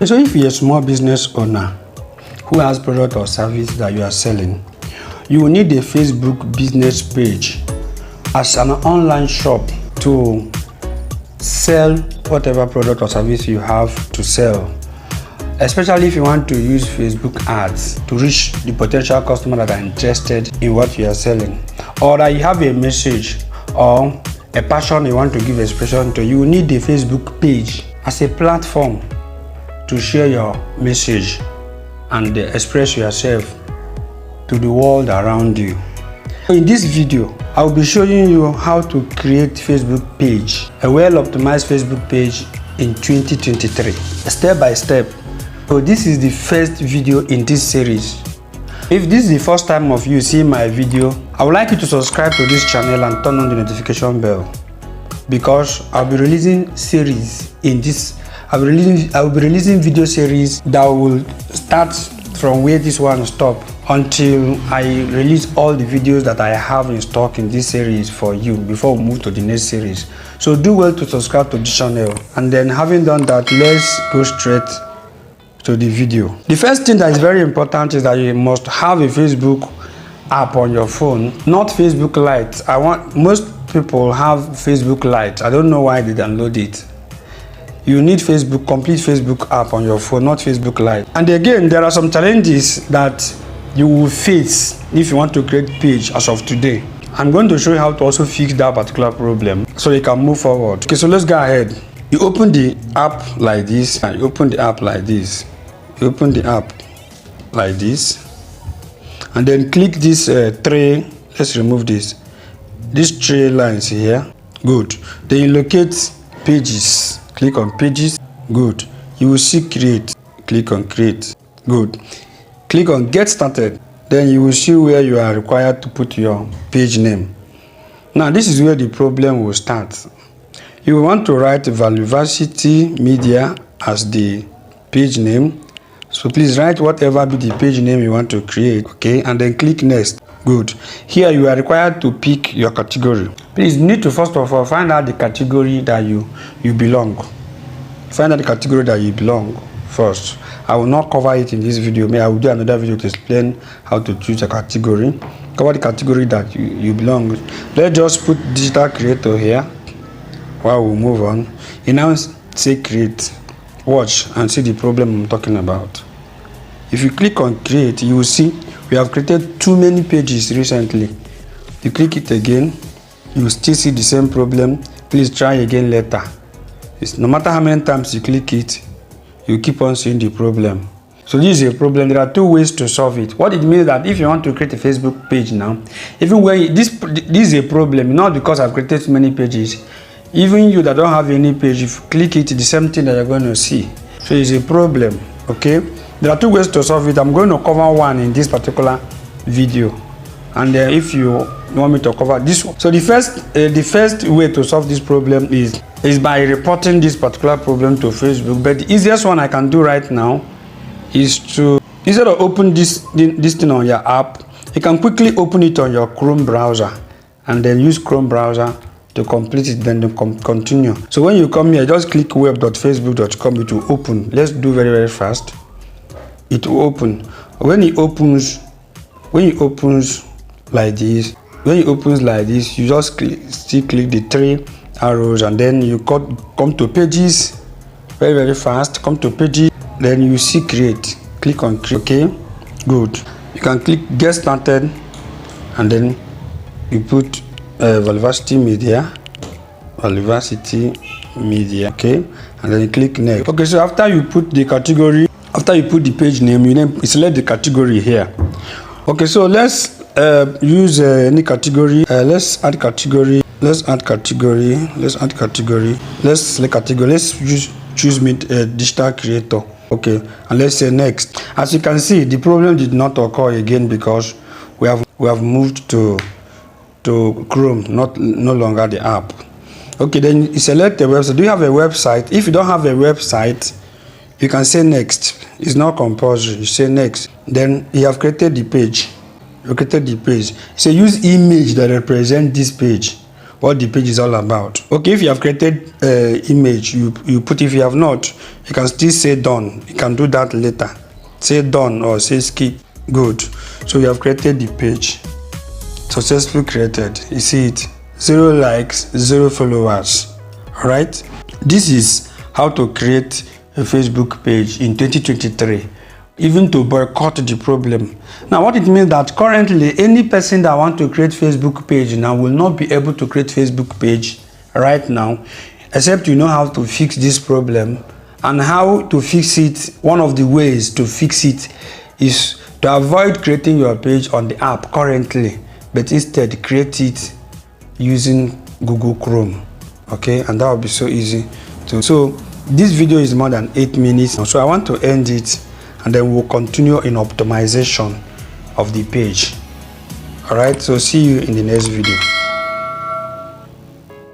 So if you're a small business owner who has product or service that you are selling, you will need a Facebook business page as an online shop to sell whatever product or service you have to sell, especially if you want to use Facebook ads to reach the potential customer that are interested in what you are selling, or that you have a message or a passion you want to give expression to. You will need a Facebook page as a platform to share your message and express yourself to the world around you. In this video, I will be showing you how to create Facebook page, a well-optimized Facebook page in 2023, step by step. So this is the first video in this series. If this is the first time of you seeing my video, I would like you to subscribe to this channel and turn on the notification bell, because I'll be releasing series in this. I will be releasing video series that will start from where this one stops until I release all the videos that I have in stock in this series for you before we move to the next series. So do well to subscribe to this channel, and then having done that, let's go straight to the video. The first thing that is very important is that you must have a Facebook app on your phone, not Facebook Lite. Most people have Facebook Lite. I don't know why they download it. You need complete Facebook app on your phone, not Facebook Lite. And again, there are some challenges that you will face if you want to create page as of today. I'm going to show you how to also fix that particular problem so you can move forward. Okay, so let's go ahead. You open the app like this, and you open the app like this. You open the app like this, and then click this three. Let's remove this. These three lines here. Good. Then you locate pages. Click on pages. Good. You will see create. Click on create. Good. Click on get started. Then you will see where you are required to put your page name. Now this is where the problem will start. You will want to write Valuversity Media as the page name. So please write whatever be the page name you want to create. Okay, and then click next. Good. Here you are required to pick your category. Please need to first of all find out the category that you belong. Find out the category that you belong first. I will not cover it in this video. Maybe I will do another video to explain how to choose a category. Cover the category that you belong. Let's just put digital creator here while we move on. You now say create. Watch and see the problem I'm talking about. If you click on create, you will see we have created too many pages recently. You click it again, you will still see the same problem. Please try again later. No matter how many times you click it, you keep on seeing the problem. So this is a problem. There are two ways to solve it. What it means that if you want to create a Facebook page now, even when this is a problem, not because I've created too many pages. Even you that don't have any page, if you click it, the same thing that you're going to see. So it's a problem. Okay, there are two ways to solve it. I'm going to cover one in this particular video, and if you want me to cover this one. So the first way to solve this problem is by reporting this particular problem to Facebook. But the easiest one I can do right now is to, instead of open this thing on your app, you can quickly open it on your Chrome browser, and then use Chrome browser to complete it, then continue. So when you come here, just click web.facebook.com. it will open. Let's do very fast. It will open. When it opens like this, you just click the three arrows, and then you come to pages very fast. Come to pages, then you see create. Click on create. Okay, good. You can click get started, and then you put Valuversity Media, okay, and then you click next. Okay, so after you put the category, after you put the page name, you select the category here. Okay, so let's use any category. Let's add category. Let's select category. Let's choose digital creator. Okay, and let's say next. As you can see, the problem did not occur again because we have moved to Chrome, no longer the app. Okay, then you select the website. Do you have a website? If you don't have a website, you can say next. It's not compulsory. You say next. Then you have created the page. You created the page. So use image that represent this page. What the page is all about. Okay, if you have created image, you put. If you have not, You can still say done. You can do that later. Say done or say skip. Good. So we have created the page. Successfully created. You see it. 0 likes, 0 followers. Alright. This is how to create a Facebook page in 2023. Even to boycott the problem. Now what it means that currently any person that want to create Facebook page now will not be able to create Facebook page right now, except you know how to fix this problem. And how to fix it, one of the ways to fix it is to avoid creating your page on the app currently, but instead create it using Google Chrome. Okay, and that will be so easy to. So this video is more than 8 minutes, so I want to end it and then we'll continue in optimization of the page. All right, so see you in the next video.